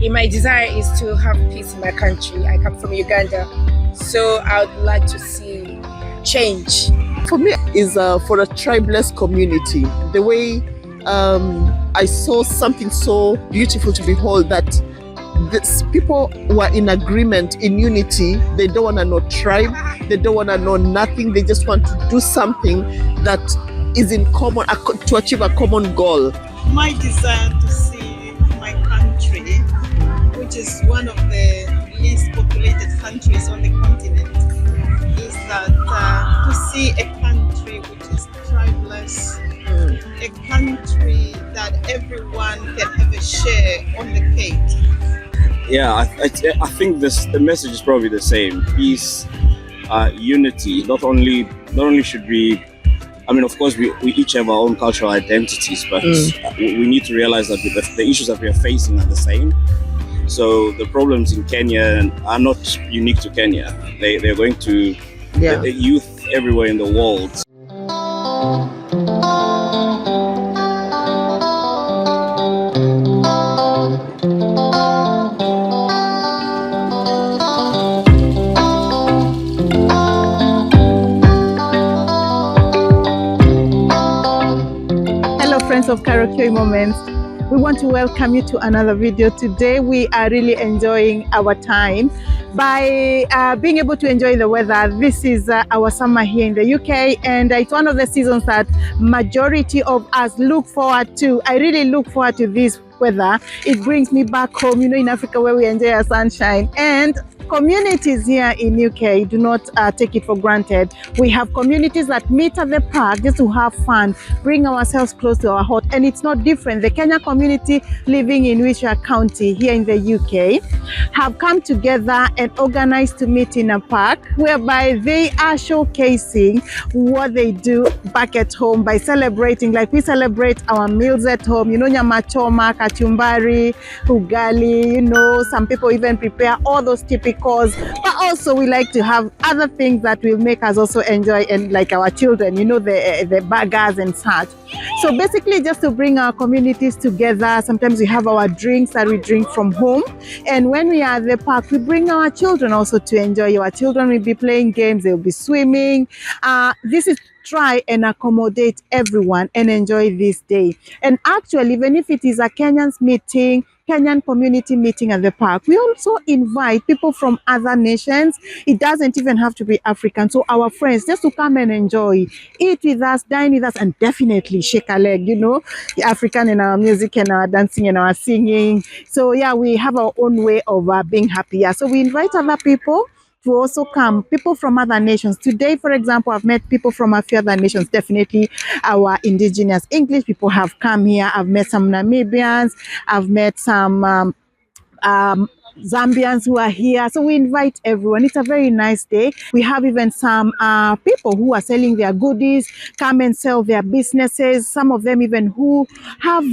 My desire is to have peace in my country. I come from Uganda, so I would like to see change. For me, is for a tribeless community. The way I saw something so beautiful to behold, that these people were in agreement, in unity. They don't want to know tribe. They don't want to know nothing. They just want to do something that is in common, to achieve a common goal. My desire to see my country, which is one of the least populated countries on the continent, is that to see a country which is tribeless, a country that everyone can have a share on the cake. Yeah, I think the message is probably the same: peace, unity. Not only should we, I mean, of course, we each have our own cultural identities, but we need to realize that the issues that we are facing are the same. So the problems in Kenya are not unique to Kenya. They're going to the youth everywhere in the world. Friends of Karaoke Moments, we want to welcome you to another video. Today we are really enjoying our time by being able to enjoy the weather. This is our summer here in the UK, and it's one of the seasons that majority of us look forward to. I really look forward to this weather. It brings me back home, you know, in Africa, where we enjoy our sunshine. And communities here in UK do not take it for granted. We have communities that meet at the park just to have fun, bring ourselves close to our heart, and it's not different. The Kenyan community living in Wiltshire County here in the UK have come together and organized to meet in a park, whereby they are showcasing what they do back at home by celebrating, like we celebrate our meals at home, you know, nyama choma, kachumbari, ugali, you know, some people even prepare all those typical. But also we like to have other things that will make us also enjoy, and like our children, you know, the burgers and such. So basically just to bring our communities together. Sometimes we have our drinks that we drink from home, and when we are at the park, we bring our children also to enjoy. Our children will be playing games, they'll be swimming. This is try and accommodate everyone and enjoy this day. And actually, even if it is a Kenyans meeting, Kenyan community meeting at the park, we also invite people from other nations. It doesn't even have to be African. So our friends, just to come and enjoy, eat with us, dine with us, and definitely shake a leg, you know, the African in our music and our dancing and our singing. So yeah, we have our own way of being happier. So we invite other people to also come, people from other nations. Today, for example, I've met people from a few other nations. Definitely our indigenous English people have come here. I've met some Namibians. I've met some Zambians who are here. So we invite everyone. It's a very nice day. We have even some people who are selling their goodies, come and sell their businesses. Some of them even who have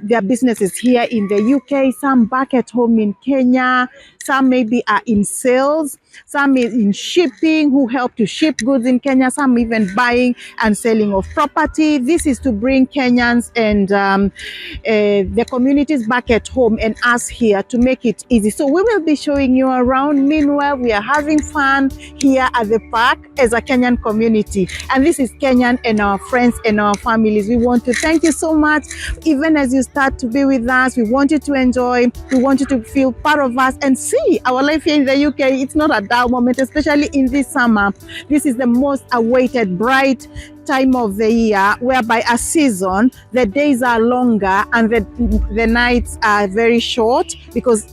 their businesses here in the UK, some back at home in Kenya, some maybe are in sales, some is in shipping, who help to ship goods in Kenya, some even buying and selling of property. This is to bring Kenyans and the communities back at home and us here to make it easy. So we will be showing you around. Meanwhile, we are having fun here at the park as a Kenyan community. And this is Kenyan and our friends and our families. We want to thank you so much. Even as you start to be with us, we want you to enjoy. We want you to feel part of us and see our life here in the UK. It's not a dull moment, especially in this summer. This is the most awaited bright time of the year, whereby a season, the days are longer and the nights are very short, because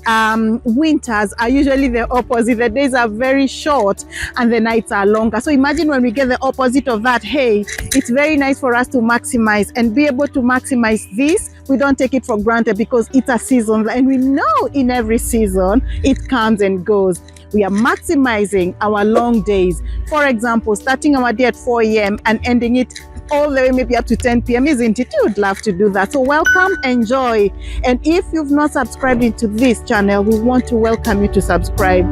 winters are usually the opposite. The days are very short and the nights are longer. So imagine when we get the opposite of that. Hey, it's very nice for us to maximize and be able to maximize this. We don't take it for granted, because it's a season, and we know in every season it comes and goes. We are maximizing our long days. For example, starting our day at 4 a.m. and ending it all the way maybe up to 10 p.m. Isn't it? You would love to do that. So welcome, enjoy. And if you've not subscribed into this channel, we want to welcome you to subscribe.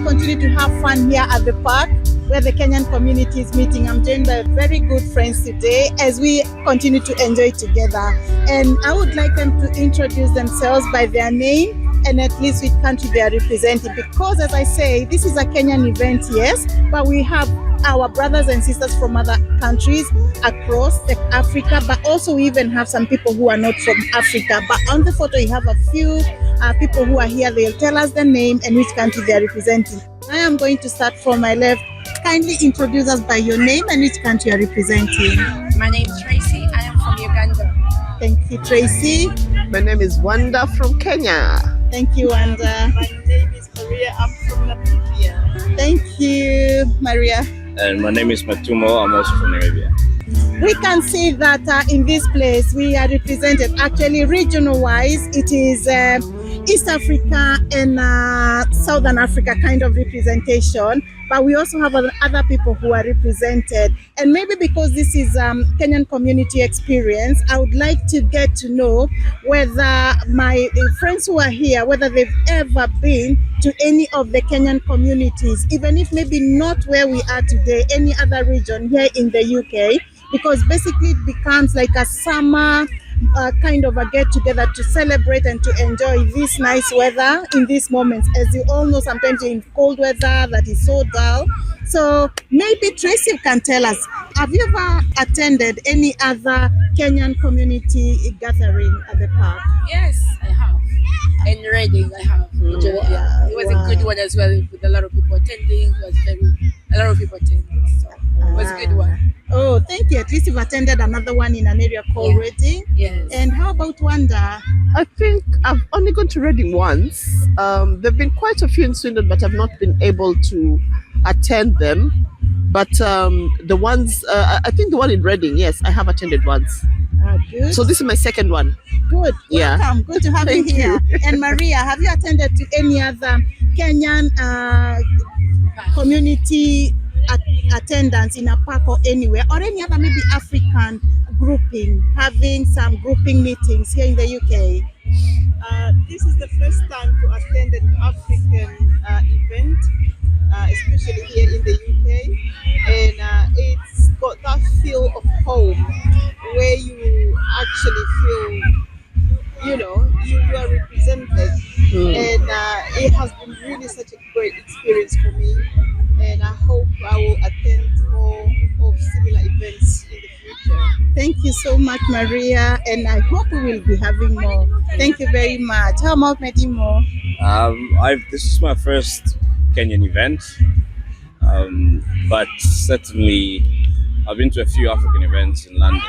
continue to have fun here at the park where the Kenyan community is meeting. I'm joined by very good friends today as we continue to enjoy together. And I would like them to introduce themselves by their name and at least which country they are representing. Because as I say, this is a Kenyan event, yes, but we have our brothers and sisters from other countries across Africa, but also we even have some people who are not from Africa. But on the photo, you have a few people who are here. They'll tell us the name and which country they are representing. I am going to start from my left. Kindly introduce us by your name and which country you are representing. My name is Tracy. I am from Uganda. Thank you, Tracy. My name is Wanda from Kenya. Thank you, Wanda. My name is Maria. I'm from Namibia. Thank you, Maria. And my name is Matumo. I'm also from Namibia. We can see that in this place we are represented. Actually, regional-wise, it is East Africa and Southern Africa kind of representation. But we also have other people who are represented. And maybe because this is Kenyan community experience, I would like to get to know whether my friends who are here, whether they've ever been to any of the Kenyan communities, even if maybe not where we are today, any other region here in the UK, because basically it becomes like a summer kind of a get-together to celebrate and to enjoy this nice weather in these moments. As you all know, sometimes you're in cold weather that is so dull. So maybe Tracy can tell us, have you ever attended any other Kenyan community gathering at the park? Yes, I have. In Reading, I have. Yeah, it was a good one as well, with a lot of people attending. It was a lot of people attending, so it was a good one. Oh, thank you. At least you've attended another one in an area called Reading. Yes. And how about Wanda? I think I've only gone to Reading once. There've been quite a few in Swindon, but I've not been able to attend them. But the ones, I think the one in Reading, yes, I have attended once. Good. So this is my second one. Good. Yeah. Welcome. Good to have you Thank here. you. And Maria, have you attended to any other Kenyan community attendance in a park or anywhere, or any other maybe African grouping, having some grouping meetings here in the UK? This is the first time to attend an African event, especially here in the UK, and it's got that feel of home where you actually feel, you are represented, and it has been really such a great experience for me, and I hope I will attend more of similar events in the future. Thank you so much, Maria, and I hope we will be having more. Thank you very much. How about Medimo? This is my first Kenyan event, but certainly I've been to a few African events in London,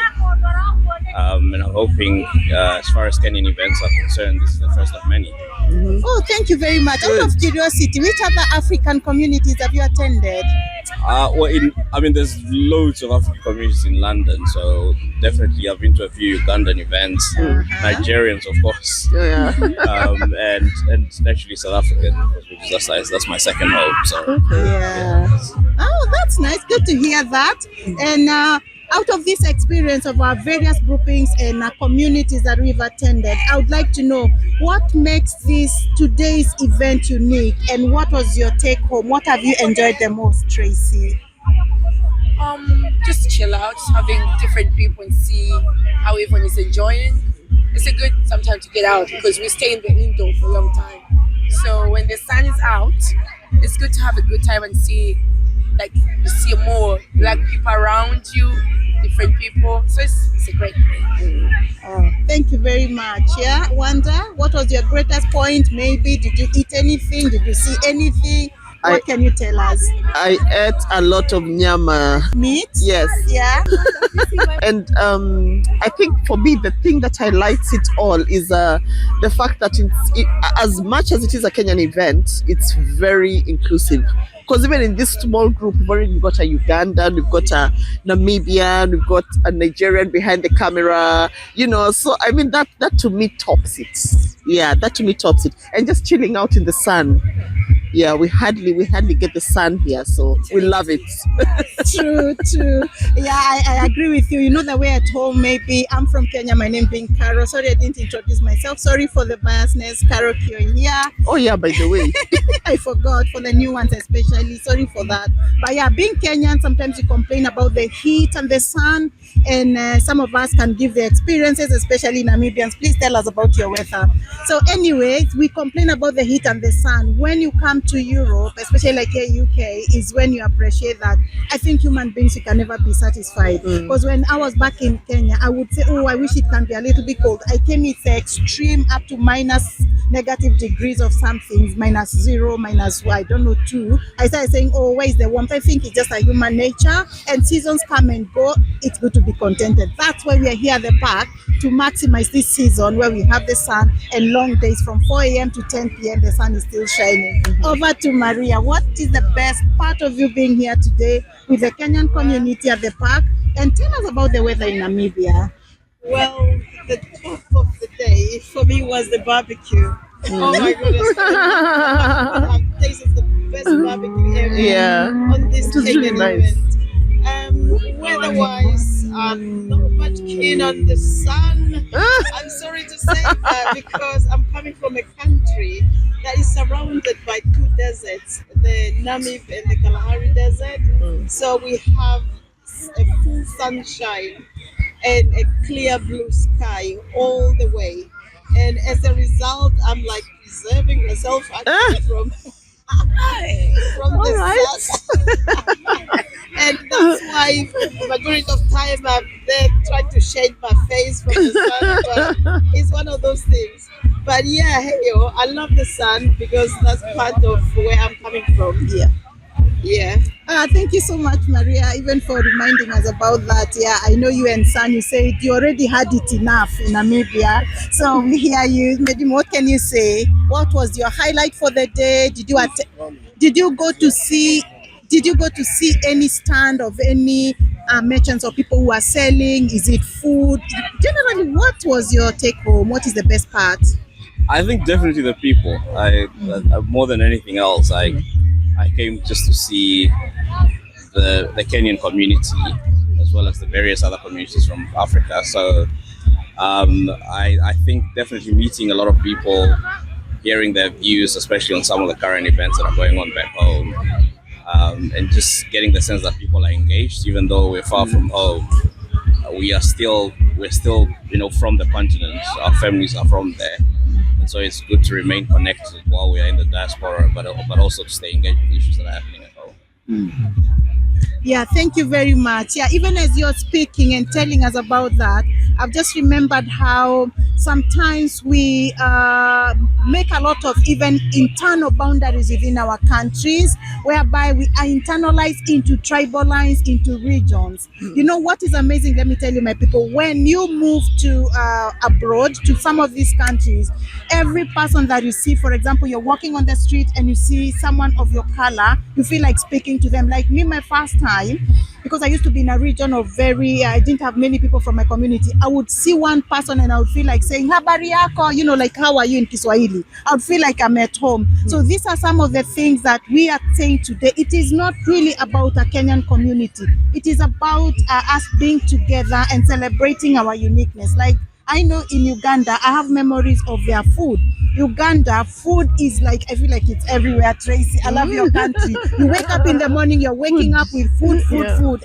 and I'm hoping, as far as Kenyan events are concerned, this is the first of many. Oh, thank you very much. Out of curiosity, which other African communities have you attended? There's loads of African communities in London, so definitely I've been to a few Ugandan events, Nigerians, of course, and actually South African, which is that's my second home. So yeah. Oh, that's nice. Good to hear that. And out of this experience of our various groupings and communities that we've attended, I would like to know what makes today's event unique, and what was your take home? What have you enjoyed the most, Tracy? Just chill out, having different people and see how everyone is enjoying. It's a good sometimes to get out because we stay in the indoor for a long time. So when the sun is out, it's good to have a good time and see more black people around you, different people. So it's a great thing. Thank you very much. Yeah, Wanda, what was your greatest point? Maybe did you eat anything? Did you see anything? What can you tell us? I ate a lot of nyama. Meat? Yes. Yeah. And I think for me, the thing that highlights it all is the fact that as much as it is a Kenyan event, it's very inclusive. Because even in this small group, we've got a Ugandan, we've got a Namibian, we've got a Nigerian behind the camera, So, I mean, that to me tops it. Yeah, that to me tops it. And just chilling out in the sun. yeah, we hardly get the sun here, so we love it. True. Yeah, I agree with you. You know, the way at home, maybe I'm from Kenya, my name being Carol. Sorry, I didn't introduce myself. Sorry for the biasness. Carol Kyo here. Oh yeah, by the way. I forgot, for the new ones especially. Sorry for that. But yeah, being Kenyan, sometimes we complain about the heat and the sun, and some of us can give the experiences, especially Namibians. Please tell us about your weather. So anyways, we complain about the heat and the sun. When you come to Europe, especially like here UK, is when you appreciate that. I think human beings, you can never be satisfied. Because when I was back in Kenya, I would say, oh, I wish it can be a little bit cold. I came, it's extreme, up to minus negative degrees of something, minus 0, minus, I don't know, 2. I started saying, oh, where is the warmth? I think it's just a human nature, and seasons come and go. It's good to be contented. That's why we are here at the park, to maximize this season where we have the sun and long days from 4 a.m. to 10 p.m. The sun is still shining. Over to Maria. What is the best part of you being here today with the Kenyan community at the park? And tell us about the weather in Namibia. Well, the top of the day for me was the barbecue. Oh my goodness. I've tasted the best barbecue ever on this It was really Kenyan nice. event. Weather-wise, I'm not much keen on the sun. I'm sorry to say that, because I'm coming from a country that is surrounded by 2 deserts, the Namib and the Kalahari Desert. So we have a full sunshine and a clear blue sky all the way. And as a result, I'm like preserving myself actually from the sun. And that's why the majority of time I'm there trying to shade my face from the sun. But it's one of those things. But yeah, hey, I love the sun because that's part of where I'm coming from. Yeah. Thank you so much, Maria, even for reminding us about that. Yeah, I know you and San, you said you already had it enough in Namibia. So we hear you. Maybe what can you say? What was your highlight for the day? Did you go to see any stand of any merchants or people who are selling? Is it food? Generally, what was your take home? What is the best part? I think definitely the people. I more than anything else, I came just to see the Kenyan community as well as the various other communities from Africa. So I think definitely meeting a lot of people, hearing their views, especially on some of the current events that are going on back home, and just getting the sense that people are engaged, even though we're far from home. We're still from the continent. Our families are from there. So it's good to remain connected while we are in the diaspora, but also to stay engaged with issues that are happening at home. Yeah, thank you very much. Yeah, even as you're speaking and telling us about that, I've just remembered how sometimes we make a lot of even internal boundaries within our countries, whereby we are internalized into tribal lines, into regions. You know what is amazing? Let me tell you, my people, when you move to abroad, to some of these countries, every person that you see, for example, you're walking on the street and you see someone of your color, you feel like speaking to them. Like me, my first time, because I used to be in a region of I didn't have many people from my community. I would see one person and I would feel like saying, habari yako, like, how are you in Kiswahili? I would feel like I'm at home. So these are some of the things that we are saying today. It is not really about a Kenyan community. It is about us being together and celebrating our uniqueness. Like, I know in Uganda, I have memories of their food. Uganda, food is like, I feel like it's everywhere, Tracy. I love your country. You wake up in the morning, you're waking up with food,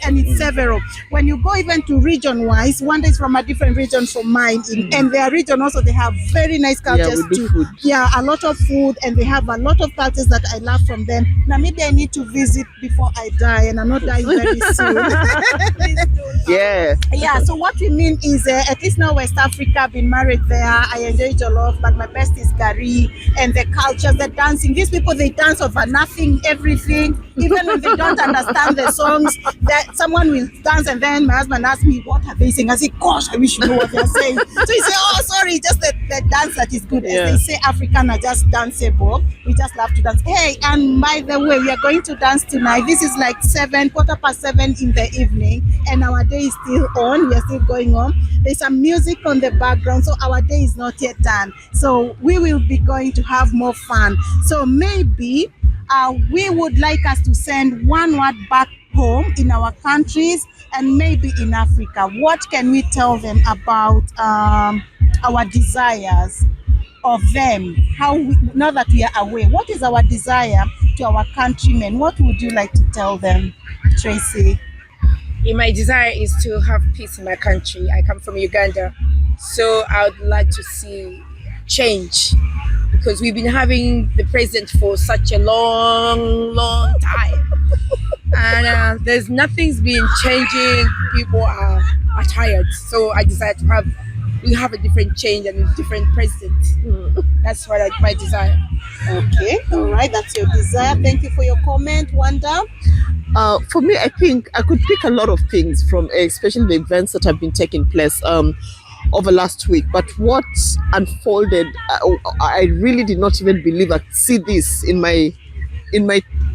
and it's several. When you go even to region-wise, one day is from a different region from mine, and their region also, they have very nice cultures too. Food. Yeah, a lot of food, and they have a lot of cultures that I love from them. Namibia, I need to visit before I die, and I'm not dying very soon. Yeah, so what we mean is, at least now West Africa, I've been married there. I enjoy Jollof, but my best is Gari, and the cultures, the dancing. These people, they dance over nothing, everything. Even when they don't understand the songs, that someone will dance, and then my husband asks me, what are they saying? I say, gosh, I wish you know what they're saying. So he say, oh, sorry, just the dance that is good. As they say, African are just danceable. We just love to dance. Hey, and by the way, we are going to dance tonight. This is like 7:15 in the evening, and our day is still on. We are still going on. There's some music on the background, so our day is not yet done. So we will be going to have more fun. So maybe we would like us to send one word back home in our countries and maybe in Africa. What can we tell them about our desires of them? Now that we are away, what is our desire to our countrymen? What would you like to tell them, Tracy? My desire is to have peace in my country. I come from Uganda, so I would like to see change because we've been having the president for such a long time, and there's nothing's been changing. People are tired, so I desire to have a different change and a different president. That's what my desire. Okay, all right, that's your desire. Thank you for your comment, Wanda. For me, I think I could pick a lot of things from especially the events that have been taking place over last week. But what unfolded, I really did not even believe I'd see this in my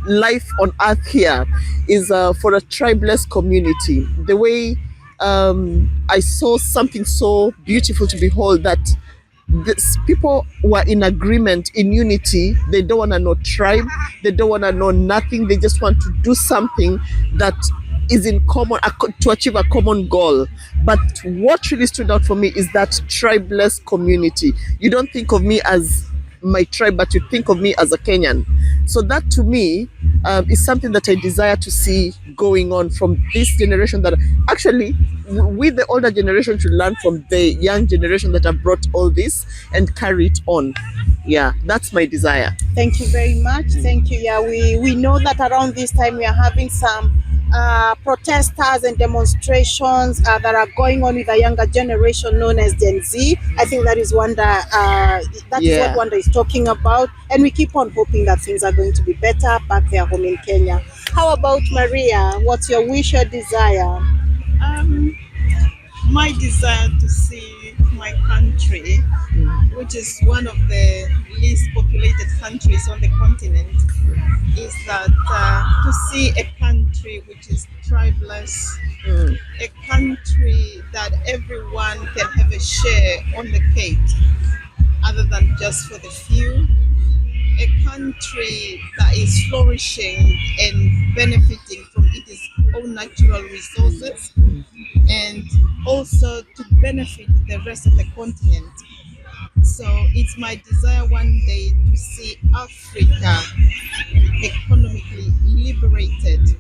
life on earth here, is for a tribeless community. The way I saw something so beautiful to behold, that people were in agreement, in unity. They don't want to know tribe, they don't want to know nothing, they just want to do something that is in common, to achieve a common goal. But what really stood out for me is that tribeless community. You don't think of me as my tribe, but you think of me as a Kenyan. So that to me is something that I desire to see going on from this generation, that actually we, the older generation, should learn from the young generation that have brought all this and carry it on. Yeah, that's my desire. Thank you very much. Thank you. Yeah, we know that around this time we are having some protesters and demonstrations that are going on with a younger generation known as Gen Z. I think that is Wanda. That is what Wanda is talking about, and we keep on hoping that things are going to be better back there home in Kenya. How about Maria? What's your wish or desire? My desire to see my country, which is one of the least populated countries on the continent, is that to see a country which is tribeless, a country that everyone can have a share on the cake other than just for the few, a country that is flourishing and benefiting from its own natural resources, and also to benefit the rest of the continent. So it's my desire one day to see Africa economically liberated,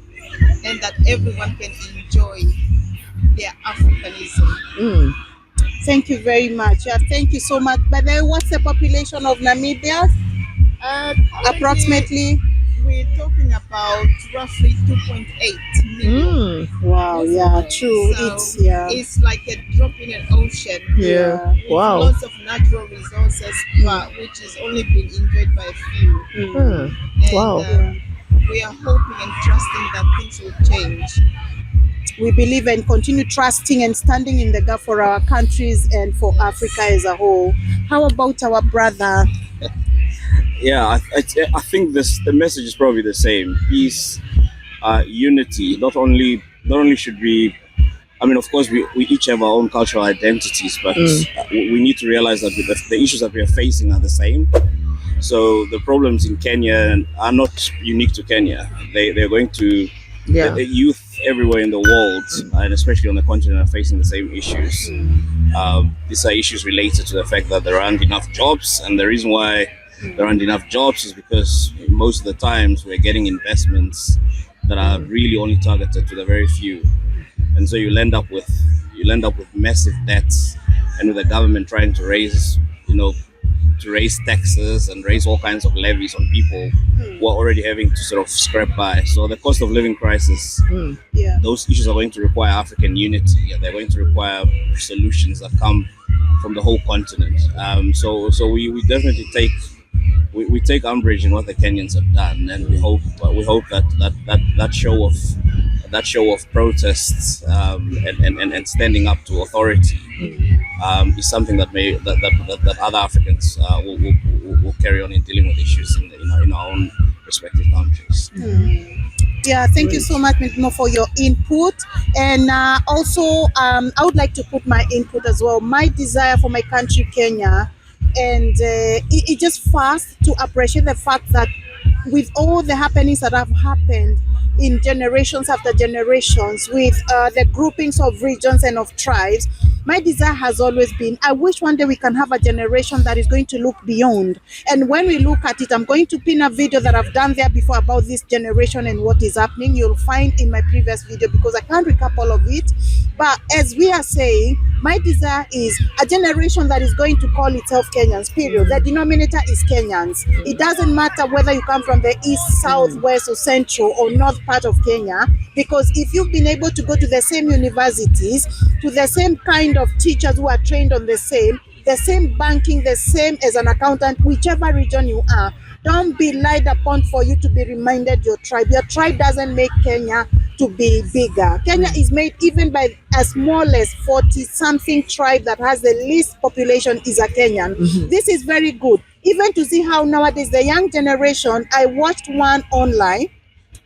and that everyone can enjoy their Africanism. Thank you very much. Thank you so much. But then, what's the population of Namibia? Approximately. We're talking about roughly 2.8 million. Wow, yeah, true. So it's like a drop in an ocean. Yeah. With Wow. lots of natural resources, but which is only being enjoyed by a few. And, Wow. we are hoping and trusting that things will change. We believe and continue trusting and standing in the gap for our countries and for Africa as a whole. How about our brother? Yeah, I think the message is probably the same. Peace, unity. Not only should we, I mean, of course, we each have our own cultural identities, but we need to realize that the issues that we are facing are the same. So the problems in Kenya are not unique to Kenya. They're going to, the youth everywhere in the world, and especially on the continent, are facing the same issues. These are issues related to the fact that there aren't enough jobs, and the reason why there aren't enough jobs is because most of the times we're getting investments that are really only targeted to the very few, and so you'll end up with massive debts, and with the government trying to raise taxes and raise all kinds of levies on people who are already having to sort of scrape by. So the cost of living crisis, those issues are going to require African unity. They're going to require solutions that come from the whole continent. So we definitely we take umbrage in what the Kenyans have done, and we hope that show of protests and standing up to authority is something that other Africans will carry on in dealing with issues in our own respective countries. Yeah, thank you so much, Mintimo, for your input. And also, I would like to put my input as well. My desire for my country, Kenya, and it just first to appreciate the fact that with all the happenings that have happened in generations after generations, with the groupings of regions and of tribes, my desire has always been, I wish one day we can have a generation that is going to look beyond. And when we look at it, I'm going to pin a video that I've done there before about this generation and what is happening. You'll find in my previous video, because I can't recap all of it. But as we are saying, my desire is a generation that is going to call itself Kenyans, period. The denominator is Kenyans. It doesn't matter whether you come from the east, south, west, or central or north part of Kenya, because if you've been able to go to the same universities, to the same kind of teachers who are trained on the same banking, the same as an accountant, whichever region you are, don't be lied upon for you to be reminded your tribe. Your tribe doesn't make Kenya to be bigger. Kenya is made even by as small as 40-something tribe that has the least population is a Kenyan. This is very good. Even to see how nowadays the young generation, I watched one online,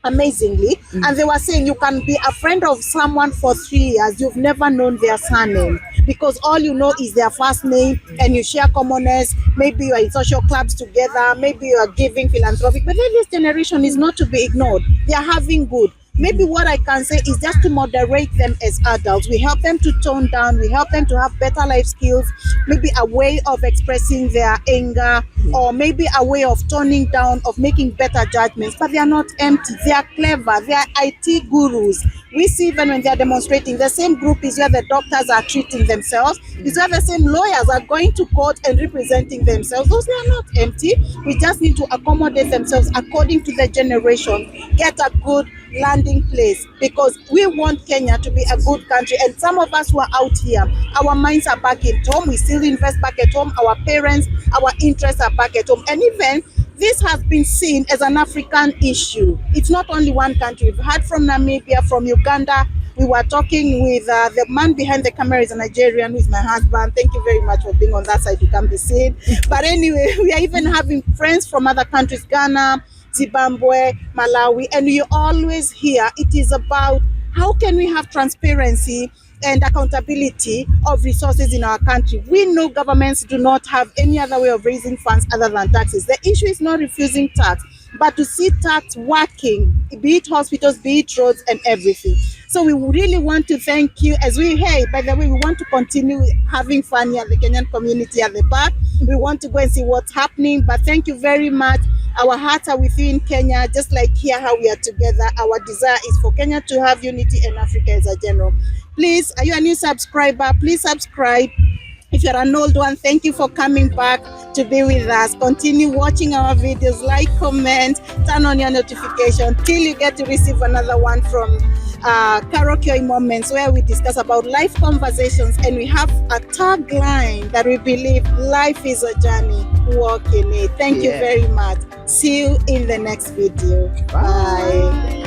amazingly, and they were saying you can be a friend of someone for 3 years, you've never known their surname, because all you know is their first name, and you share commoners. Maybe you are in social clubs together, maybe you are giving philanthropic, but then this generation is not to be ignored. They are having good. Maybe what I can say is just to moderate them as adults. We help them to tone down, we help them to have better life skills, maybe a way of expressing their anger, or maybe a way of toning down, of making better judgments. But they are not empty, they are clever, they are IT gurus. We see even when they are demonstrating, the same group is where the doctors are treating themselves, is where the same lawyers are going to court and representing themselves. Those are not empty. We just need to accommodate themselves according to the generation, get a good landing place, because we want Kenya to be a good country. And some of us who are out here, our minds are back at home, we still invest back at home, our parents, our interests are back at home. And even this has been seen as an African issue. It's not only one country. We've heard from Namibia, from Uganda. We were talking with the man behind the camera is a Nigerian, who is my husband. Thank you very much for being on that side to come be seen. But anyway, we are even having friends from other countries, Ghana, Zimbabwe, Malawi, and you always hear it is about how can we have transparency and accountability of resources in our country. We know governments do not have any other way of raising funds other than taxes. The issue is not refusing tax, but to see tax working, be it hospitals, be it roads, and everything. So we really want to thank you. As we, hey, by the way, we want to continue having fun here at the Kenyan community at the back. We want to go and see what's happening, but thank you very much. Our hearts are with you in Kenya, just like here how we are together. Our desire is for Kenya to have unity and Africa as a general. Please, are you a new subscriber? Please subscribe. If you're an old one, thank you for coming back to be with us. Continue watching our videos, like, comment, turn on your notification till you get to receive another one from Karaoke Moments, where we discuss about life conversations, and we have a tagline that we believe life is a journey, walk in it. Thank you very much. See you in the next video. Bye.